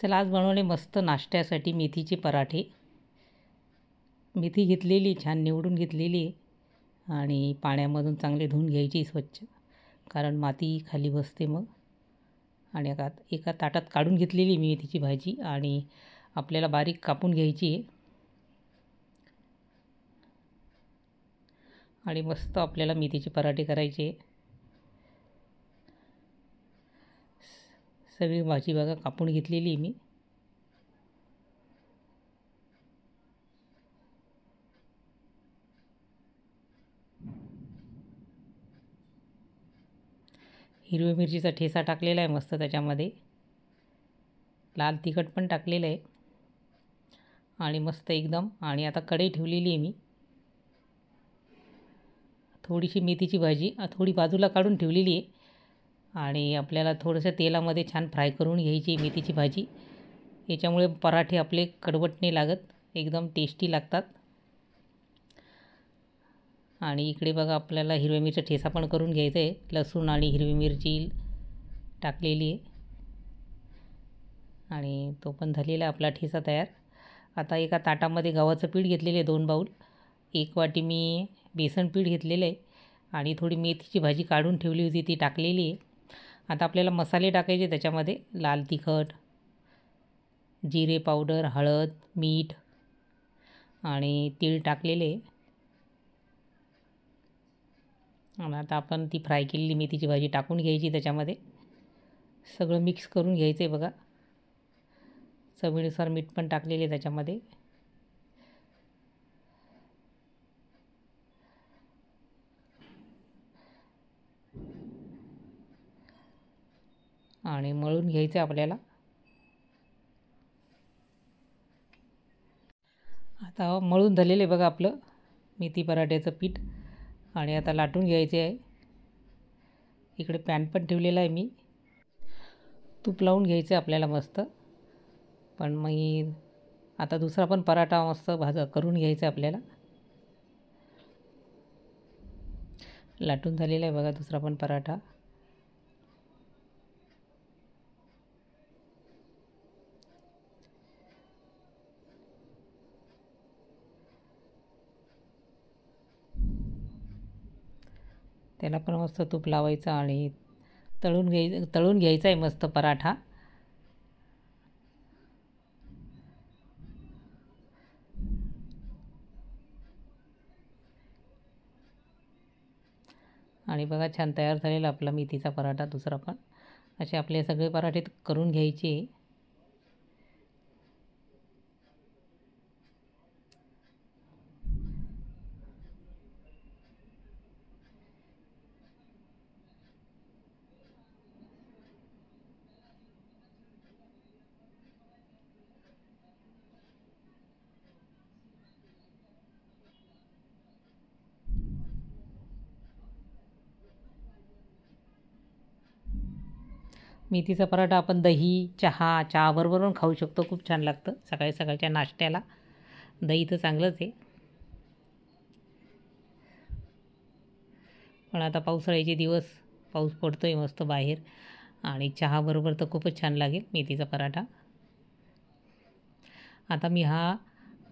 चला आज बनवले मस्त नाश्त्यासाठी मेथीचे पराठे। मेथी घेतलेली, छान निवडून घेतलेली आणि पाण्यामधून चांगले धुवून घ्यायची स्वच्छ, कारण माती खाली बसते मग। आणि एका ताटात काढून घेतलेली मेथीची भाजी आणि आपल्याला बारीक कापून घ्यायची आहे। आणि मस्त आपल्याला मेथीचे पराठे करायचे। सगळी भाजी बघा कापून घेतलेली मी। हिरव्या मिरचीचा ठेचा टाकलेला आहे मस्त, त्याच्यामध्ये लाल तिखट पण टाकलेलं आहे आणि मस्त एकदम। आणि आता कढई ठेवलेली आहे मी, थोडीशी मेथीची भाजी थोडी बाजूला काढून ठेवलेली आहे आणि आपल्याला थोडंसं तेलामध्ये छान फ्राय करून घ्यायची मेथीची भाजी। याच्यामुळे पराठे आपले कडवट नाही लागत, एकदम टेस्टी लागतात। आणि इकडे बघा आपल्याला हिरव्या मिरची ठेचा पण करून घ्यायचा आहे, लसूण आणि हिरवी मिरची टाकलेली आहे आणि तो पण झालेला आपला ठेचा तयार। आता एका ताटामध्ये गव्हाचं पीठ घेतलेलं आहे 2 बाउल, 1 वाटी मी बेसन पीठ घेतलेलं आहे आणि थोडी मेथीची भाजी काढून ठेवली होती ती टाकलेली आहे। आता आपल्याला मसाले टाकायचे त्याच्यामध्ये, लाल तिखट, जिरे पावडर, हळद, मीठ आणि तीळ टाकलेले। आणि आता आपण ती फ्राय केलेली मेथीची भाजी टाकून घ्यायची त्याच्यामध्ये, सगळं मिक्स करून घ्यायचं आहे बघा। चवीनुसार मीठ पण टाकलेले त्याच्यामध्ये। आणि मळून घ्यायचं आपल्याला। आता मळून झालेले बघा आपलं मेथी पराठ्याचं पीठ आणि आता लाटून घ्यायचे आहे। इकडे पॅन पण ठेवलेला आहे मी, तूप लावून घ्यायचं आपल्याला मस्त। पण मग आता दुसरा पण पराठा मस्त करून घ्यायचा आपल्याला। लाटून झालेला आहे बघा दुसरा पण पराठा। त्याला पण मस्त तूप लावायचं आणि तळून घ्यायचा आहे मस्त पराठा। आणि बघा छान तयार झालेला आपला मेथीचा पराठा दुसरा पण। असे आपले सगळे पराठे करून घ्यायचे। मेथीचा पराठा आपण दही, चहाबरोबर पण खाऊ शकतो, खूप छान लागतं सकाळी सकाळच्या नाश्त्याला। दही तर चांगलंच आहे, पण आता पावसाळ्याचे दिवस, पाऊस पडतो आहे मस्त बाहेर आणि चहाबरोबर तर खूपच छान लागेल मेथीचा पराठा। आता मी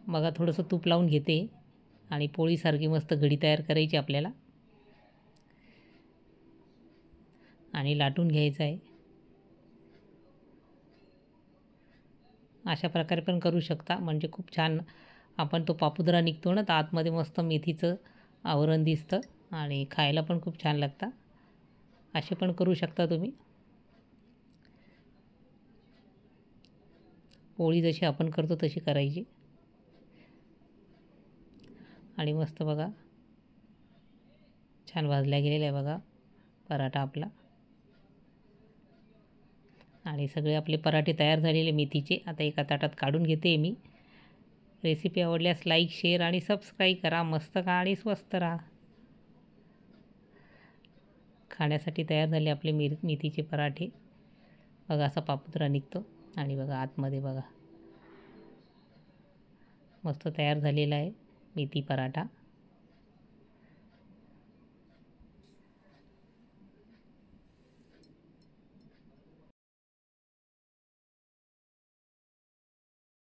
बघा थोडंसं तूप लावून घेते आणि पोळीसारखी मस्त घडी तयार करायची आपल्याला आणि लाटून घ्यायचं आहे। अशा प्रकारे पण करू शकता, म्हणजे खूप छान आपण तो पापुद्रा निघतो ना, तर आतमध्ये मस्त मेथीचं आवरण दिसतं आणि खायला पण खूप छान लागतं। असे पण करू शकता तुम्ही। पोळी जशी आपण करतो तशी करायची आणि मस्त बघा छान भाजला गेलेला आहे बघा पराठा आपला। आणि सगळे आपले पराठे तयार झालेले मेथीचे आता एका ताटात काढून घेते मी। रेसिपी आवडल्यास लाईक, शेअर आणि सबस्क्राईब करा। मस्त खा आणि स्वस्त राहा। खाण्यासाठी तयार झाले आपले मेथीचे पराठे। बघा असा पापुद्रा निघतो आणि बघा आतमध्ये बघा मस्त तयार झालेला आहे मेथी पराठा।